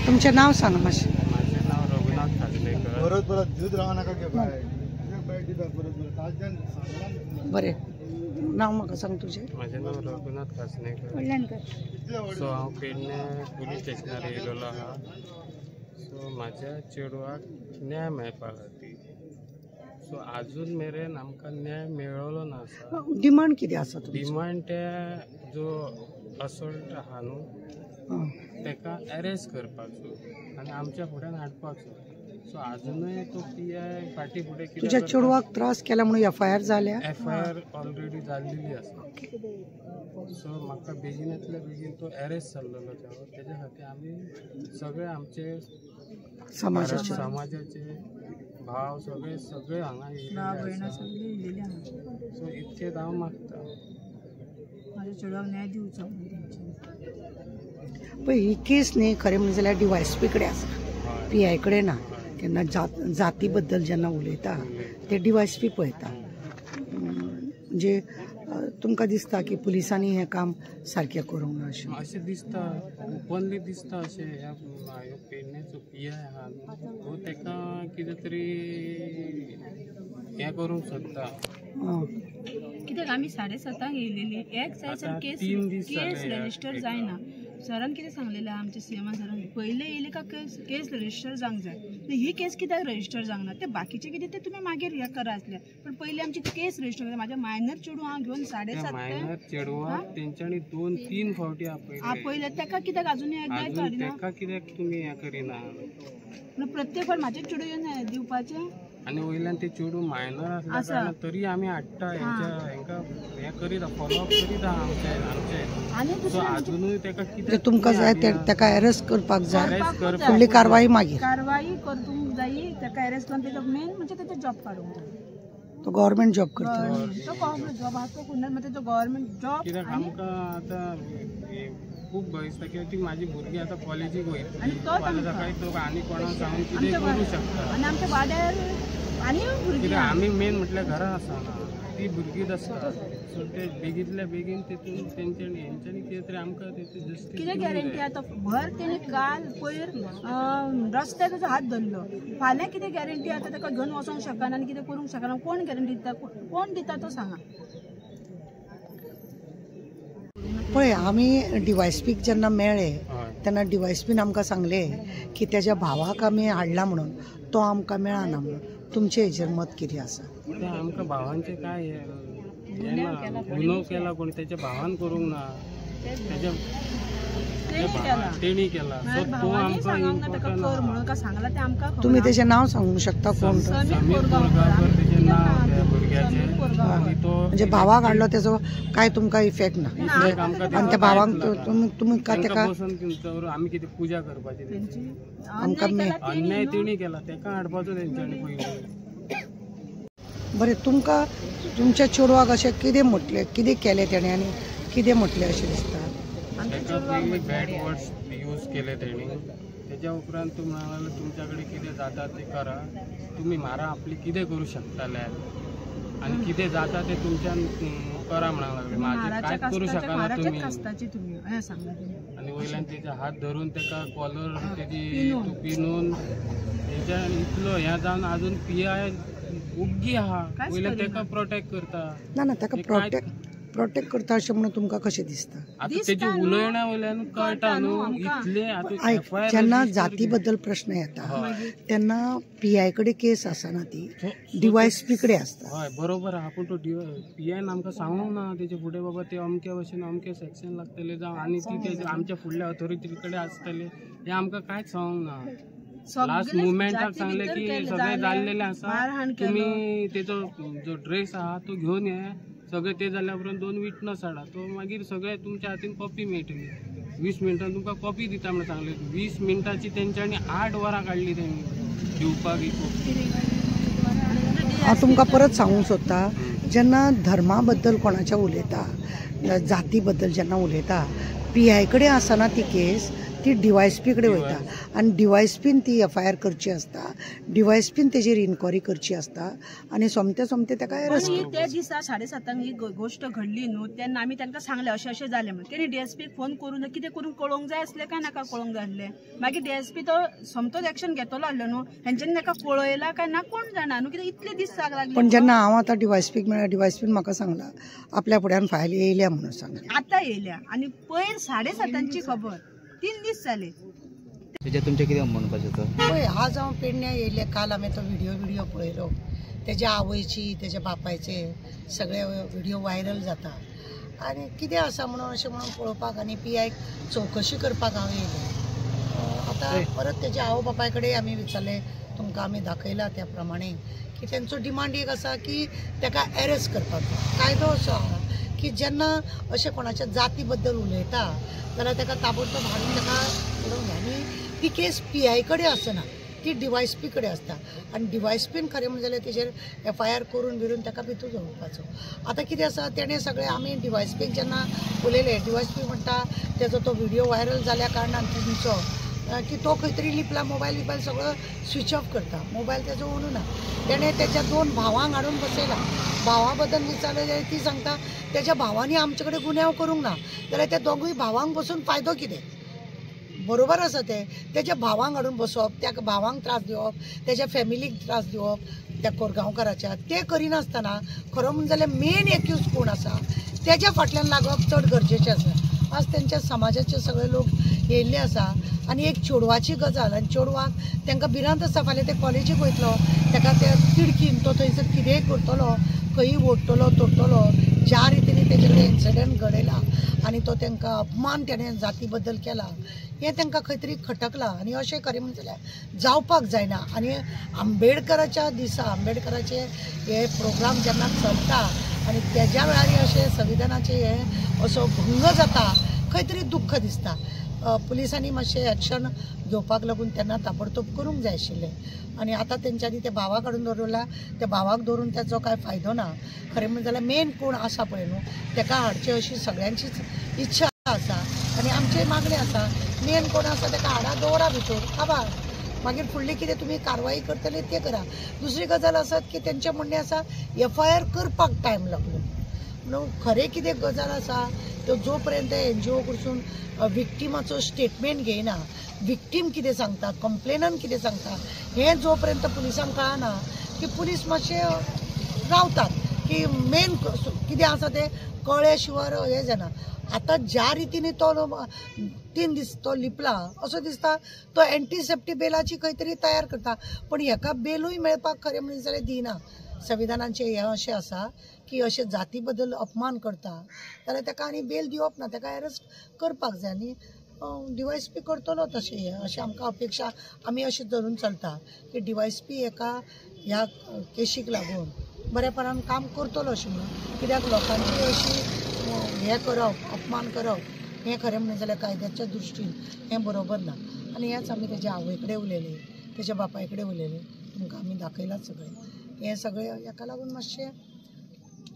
तुमचे नाव सांगा मातशें. माझे नाव रघुनाथ खाजलेकर. बरें नाव म्हाका सांग तुजें. माझे नाव रघुनाथ खाजलेकर. सो हांव पेडणे पुलीस स्टेशनार येयलेलो आहा. सो म्हाज्या चेडवाक न्याय मेळपा खातीर सो आजून मेरेन आमकां न्याय मेळ्ळो ना आसा. डिमांड कितें आसा तुमची? डिमांड ते जो असोल्ट आहा न्हू तेका अरेस्ट करपाचो आनी आमच्या फुड्यान हाडपाचो. सो आजुनूय तो PI फाटी फुडें तुज्या चेडवाक त्रास केला म्हणून FIR जाल्या? FIR ऑलरेडी जाल्लेली आसा. सो म्हाका बेगिनांतल्या बेगीन तो अरेस्ट जाल्लो तेज्या खातीर आमी सगळे आमचे समाजाचे भाव सगळे हांगा येयले. सो इतकें हांव मागता माझ्या चेडवाक न्याय दिवचो. पळय ही केस न्ही खरें म्हणजे जाल्यार DYSP कडेन आसा, PI कडेन ना. केन्ना जाती बद्दल जेन्ना उलयता ते DYSP पळयता. म्हणजे तुमकां दिसता की पुलिसांनी हें काम सारकें करूंक ना अशें दिसता. ओपनली दिसता अशें ह्या पेडणेचो PI आहा तो तेका कितें तरी हें करूंक सोदता. कित्याक आमी 7:30 येयलेली एक जायसर केस रजिस्टर जायना. सरान कितें सांगलेलें आमच्या CM सरान पयले येयले का केस रजिस्टर जावंक जाय. ही केस कित्याक रजिस्टर जावंक ना ते बाकीचे कितें ते तुमी मागीर हें करा आसलें पण पयलीं आमची केस रजिस्टर करा. म्हाज्या मायनर चेडूं हांव घेवन 7:30 मायनर चेडवाक तेंच्यांनी 2-3 फावटी आपयले. तेका कित्याक आजुनूय एकदांय काडिना? तेका कित्याक तुमी हें करिना? प्रत्येक फावट म्हाजे चेडूं येवन दिवपाचें आनी वयल्यान ते चेडूं मायनर आसता तरी आमी हाडटा हेंकां हें करीता फॉलोअप करीता आमचे. सो आजुनूय तेका कितें तुमकां जाय तेका अरेस्ट करपाक जाय. फुडली कारवाई मागीर कारवाई करूंक जायी. तेका अरेस्ट करून तेजो मेन म्हणजे तेजो जॉब काडूंक जाय. तो गव्हर्नमेंट जॉब करता. तो गव्हर्नमेंट जॉब आसा तो कुंडल म्हणजे तो गव्हर्नमेंट जॉब. कित्याक आमकां आतां खूब भंय दिसता की ती म्हाजी भुरगीं आतां कॉलेजीक वयतली फाल्यां सकाळी तो आनी कोणाक सांगून कितें करूं शकता. आनी आमच्या वाड्यार आनी भुरगीं कित्याक आमी मेन म्हटल्यार घरा आसना ती भुरगींच आसता. सो ते बेगींतल्या बेगीन तेतून तेंच्यांनी हेंच्यांनी कितें तरी आमकां तेतून जस्टीस कितें गॅरंटी आतां भर तेणी काल पयर रस्त्यार तेजो हात धरलो फाल्यां कितें गॅरंटी आतां ताका घेवन वचोंक शकना आनी कितें करूंक शकना? कोण गॅरंटी दिता? कोण दिता तो सांगा. पळय आमी DYSPक जेन्ना मेळ्ळे तेन्ना DYSPन आमकां सांगलें की तेज्या भावाक आमी हाडला म्हणून तो आमकां मेळना म्हणून. तुमचे हेचेर मत कितें आसा? ते आमकां भावांचे काय गुन्हो केला कोणी त्याच्या भावान करूंक ना तेणी केला. सो तो आमकां तुम्ही तेचें नाव सांगूंक शकता? कोण? समीर कोरगांवकर तेचें नांव त्या भुरग्याचें. आनी तो म्हणजे भावाक हाडलो तेजो काय तुमकां इफेक्ट ना? आनी त्या भावाक तुमी तेका आमी कितें पुजा करपाची तेंची आमकां अन्याय तेणी केला तेका हाडपाचो तेंच्यांनी पयलीं. बरें तुमकां तुमच्या चेडवाक अशें कितें म्हटलें कितें केलें तेणें आनी कितें म्हटलें अशें दिसता? तेका पयलीं बॅड वर्ड्स यूज केले तेणी. तेच्या उपरांत तूं म्हणालो तुमच्या कडेन कितें जाता तें करा तुमी म्हारा आपली कितें करूं शकताले आनी कितें जाता तें तुमच्यान करा म्हणूंक लागले. म्हाजें कांयच करूं शकना तुमी. आनी वयल्यान तेजे हात धरून तेका कॉलर तेजी पिनून तेच्यान इतलो हें जावन आजून PI उग्गी आहा वयल्यान तेका प्रोटेक्ट करता. ना तेका प्रोटेक्ट करता अशें म्हणून तुमकां कशें दिसता? आतां तेजी उलयण्या वयल्यान कळटा न्हू इतले. आतां जेन्ना जाती बद्दल प्रश्न येता तेन्ना PI कडेन केस आसना ती DYSP कडेन आसता. हय बरोबर आहा पूण तो PIन आमकां सांगूंक ना तेजे फुडें बाबा ते अमके भशेन अमके सेक्शन लागतले जावं आनी ती ते आमच्या फुडल्या ऑथॉरिटी कडेन आसतले हे आमकां कांयच सांगूंक ना. लास्ट मुवमेंटाक सांगले की सगळें जाल्लेलें आसा तुमी तेजो जो ड्रेस आहा तो घेवन ये सगळें ते जाल्या उपरांत 2 विटनस हाडा तो मागीर सगळें तुमच्या हातीन कॉपी मेळटली. 20 मिनटान तुमकां कॉपी दिता म्हणून सांगले. 20 मिनटाची तेंच्यांनी 8 वरां काडली तेणी दिवपाक. हांव तुमकां परत सांगूंक सोदता जेन्ना धर्मा बद्दल कोणाच्या उलयता जाती बद्दल जेन्ना उलयता PI कडेन आसना ती केस ती DYSP कडेन वयता आनी डिवायएसपीन ती FIR करची आसता, डिवायएसपीन तेजेर इन्क्वायरी करची आसता आनी सोमते ताका अरेस्ट. त्या दिसा 7:30 ही गोष्ट घडली न्हू, तेन्ना आमी तांकां सांगलें अशें अशें जालें म्हणून. तेणी DSPक फोन करून कितें करून कळोवंक जाय आसलें काय नाका कळोवंक जाय आसलें. मागीर DSP तो सोमतोच एक्शन घेतलो आसलो न्हू, हेंच्यांनी ताका पळयला काय ना कोण जाणा न्हू, कित्याक इतले दीस जाग लागले. पण जेन्ना हांव आतां डिवायएसपीक मेळ्ळा, डिवायएसपीन म्हाका सांगला आपल्या फुड्यान फायल येयल्या म्हणून सांगला. आतां येयल्या आनी पयर 7:30ची खबर 3 दीस जाले. तुमचें कितें म्हणपाचें? पळय, आज हांव पेडण्या येयले, काल हांवें तो व्हिडिओ पळयलो. तेज्या आवयची, तेज्या बापायचे सगळे व्हिडिओ व्हायरल जाता आनी कितें आसा म्हणून अशें म्हणून पळोवपाक आनी PIक चवकशी करपाक हांव येयलें. आतां परत तेज्या आवय बापाय कडेन आमी विचारलें, तुमकां आमी दाखयला त्या प्रमाणे की तेंचो डिमांड एक आसा की ताका अरेस्ट करपाक. कायदो असो आहा की जेन्ना अशें कोणाच्या जाती बद्दल उलयता जाल्यार ताका ताबडतोब हाडून ताका उडोवंक जाय. आनी ती केस PI कडेन आसना, ती DYSP कडेन आसता आनी DYSPन खरें म्हणजे जाल्यार तेजेर FIR करून बिरून ताका भितूर दवरपाचो. आतां कितें आसा, तेणें सगळें आमी DYSPक जेन्ना उलयले, DYSP म्हणटा तेजो तो व्हिडिओ व्हायरल जाल्या कारणान तुमचो की तो खंय तरी लिपला, मोबायल सगळो स्विच ऑफ करता, मोबायल तेजो ओनू ना. तेणें तेच्या 2 भावांक हाडून बसयला. भावा बद्दल विचारलें जाल्यार ती सांगता तेज्या भावांनी आमचे कडेन गुन्यांव करूंक ना, जाल्यार त्या दोगूय भावांक बसून फायदो कितें? बरोबर आसा तेज्या भावांक हाडून बसोवप, त्या भावांक त्रास दिवप, तेज्या फॅमिलीक त्रास दिवप, त्या कोरगांवकाराच्या ते करिनासतना खरो म्हणून जाल्यार मेन एक्यूज कोण आसा तेज्या फाटल्यान लागप चड गरजेचें आसा. आज तेंच्या समाजाचे सगळे लोक येयल्ले आसा आनी एक चेडवाची गजाल, आनी चेडवाक तांकां भिरांत आसा फाल्यां ते कॉलेजीक वयतलो, ताका त्या तिडकीन तो थंयसर कितेंय करतलो, खंयी ओडटलो तोडटलो. ज्या रितीने तेजे कडेन इन्सिडंट घडयला आनी तो तांकां अपमान तेणें जाती बद्दल केला, हें तांकां खंय तरी खटकलां आनी अशें खरें म्हणजे जाल्यार जावपाक जायना. आनी आंबेडकराच्या दिसा आंबेडकराचे हे प्रोग्राम जेन्ना चलता आनी तेज्या वेळार अशें संविधानाचे हे असो भंग जाता, खंय तरी दुख्ख दिसता. पुलिसांनी मातशें एक्शन घेवपाक लागून तेन्ना ताबडतोब करूंक जाय आशिल्लें. आनी आतां तेंच्यांनी ते भावाक हाडून दवरला, त्या भावाक दवरून त्याचो कांय फायदो ना. खरें म्हणजे जाल्यार मेन कोण आसा पळय न्हू ताका हाडचें अशी सगळ्यांचीच इच्छा आसा आनी आमची मागणी आसा. मेन कोण आसा ताका हाडा, दवरा भितर, आभार. मागीर फुडली कितें तुमी कारवाई करतले ते करा. दुसरी गजाल आसा की तेंचें म्हणणें आसा FIR करपाक टायम लागलो न्हू. खरें कितें गजाल आसा तो जो पर्यंत NGO कडसून विक्टिमाचो स्टेटमेंट घेयना, विक्टीम कितें सांगता, कंप्लेनंट कितें सांगता, हें जो पर्यंत पुलिसांक कळना की पुलीस मातशे रावतात की मेन कितें आसा तें कळ्ळे शिवाय हें जायना. आतां ज्या रितीने तो 3 दीस तो लिपला असो दिसता तो एंटीसेप्टी बेलाची खंय तरी तयार करता, पण हेका बेलूय मेळपाक खरें म्हणजे जाल्यार दिना. संविधानाचें हें अशें आसा की अशें जाती बद्दल अपमान करता जाल्यार ताका आनी बेल दिवप ना, ताका अरेस्ट करपाक जाय. आनी DYSP करतलो तशें हें अशें आमकां अपेक्षा, आमी अशें धरून चलता की DYSP ह्या केशीक लागून बरेपणान काम करतलो अशें म्हणून. कित्याक लोकांची अशी हें करप, अपमान करप हें खरें म्हणलें जाल्यार कायद्याच्या दृश्टीन हें बरोबर ना. आनी हेंच आमी तेज्या आवय कडेन उलयले, तेज्या बापाय कडेन उलयले, तुमकां आमी दाखयलात सगळें. हें सगळें हेका लागून मातशें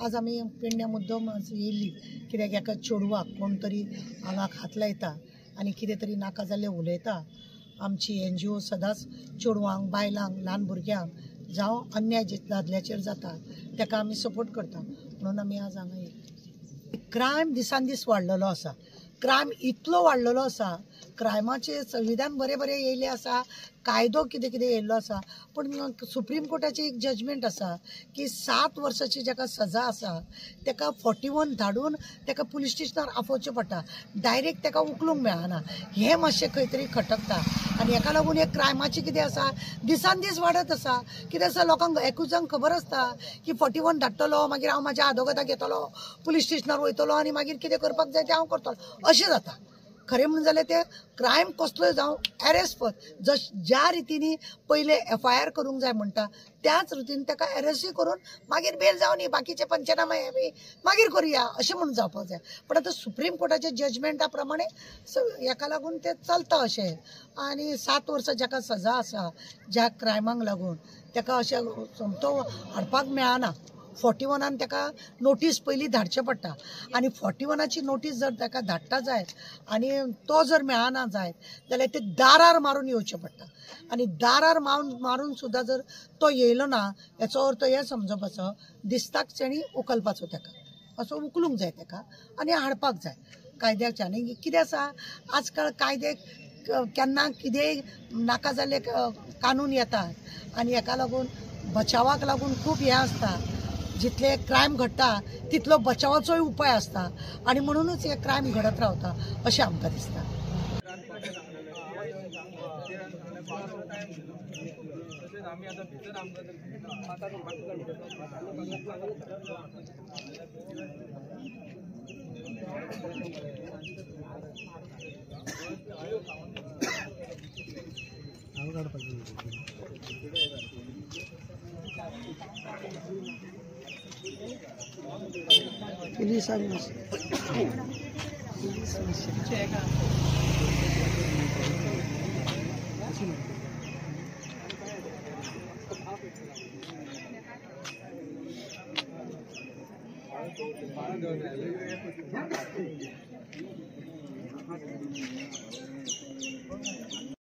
आज आमी पेडण्या मुद्दम येयल्ली, कित्याक हेका चेडवाक कोण तरी आंगाक हात लायता आनी कितें तरी नाका जाल्लें उलयता. आमची NGO सदांच चेडवांक, बायलांक, ल्हान भुरग्यांक जावं अन्याय दादल्याचेर जाता ताका आमी सपोर्ट करता, म्हणून आमी आज हांगा येयल्ली. क्रायम दिसान दीस वाडलेलो आसा, क्रायम इतलो वाडलेलो आसा, क्रायमाचे संविधान बरें येयलें आसा, कायदो कितें येयल्लो आसा, पण सुप्रीम कोर्टाची एक जजमेंट आसा की 7 वर्साची जाका सजा आसा ताका 41 धाडून ताका पुलीस स्टेशनार आफोवचें पडटा, डायरेक्ट ताका उखलूंक मेळना. हें मातशें खंय तरी खटकता आनी हेका लागून एक क्रायमाची कितें आसा दिसान दीस वाडत आसा. कितें आसा, लोकांक एक्युजांक खबर आसता की 41 धाडटलो, मागीर हांव म्हाज्या आदोगादा घेतलो, पुलीस स्टेशनार वयतलो आनी मागीर कितें करपाक जाय तें हांव करतलो, अशें जाता. खरें म्हणून जाल्यार ते क्रायम कसलोय जावं अरेस्ट कर, ज्या रितीनी पयले FIR करूंक जाय म्हणटा त्याच रितीन ताका अरेस्टूय करून मागीर बेल जावन न्ही, बाकीचे पंचनामे मागीर करुया अशें म्हणून जावपाक जाय. पण आतां सुप्रीम कोर्टाच्या जजमेंटा प्रमाणे हेका लागून तें चलता अशें. आनी 7 वर्सां जाका सजा आसा ज्या क्रायमाक लागून ताका अशें सोमतो हाडपाक मेळना, 41 ताका नोटीस पयलीं धाडचें पडटा आनी 41ची नोटीस जर ताका धाडटा जायत आनी तो जर मेळना जायत जाल्यार ते दारार मारून येवचें पडटा आनी दारार मारून सुद्दां जर तो येयलो ना हेचो अर्थ हे समजपाचो दिसताक तेणी उखलपाचो ताका असो उखलूंक जाय ताका आनी हाडपाक जाय कायद्याच्या आनी कितें आसा आजकाल कायदे केन्ना कितेंय नाका जाल्ले कानून येतात आनी हेका लागून बचावाक लागून खूब हें आसता जितले क्रायम घडटा तितलो बचावाचोय उपाय आसता आनी म्हणूनच हे क्रायम घडत रावता अशें आमकां दिसता. पोलिसांनी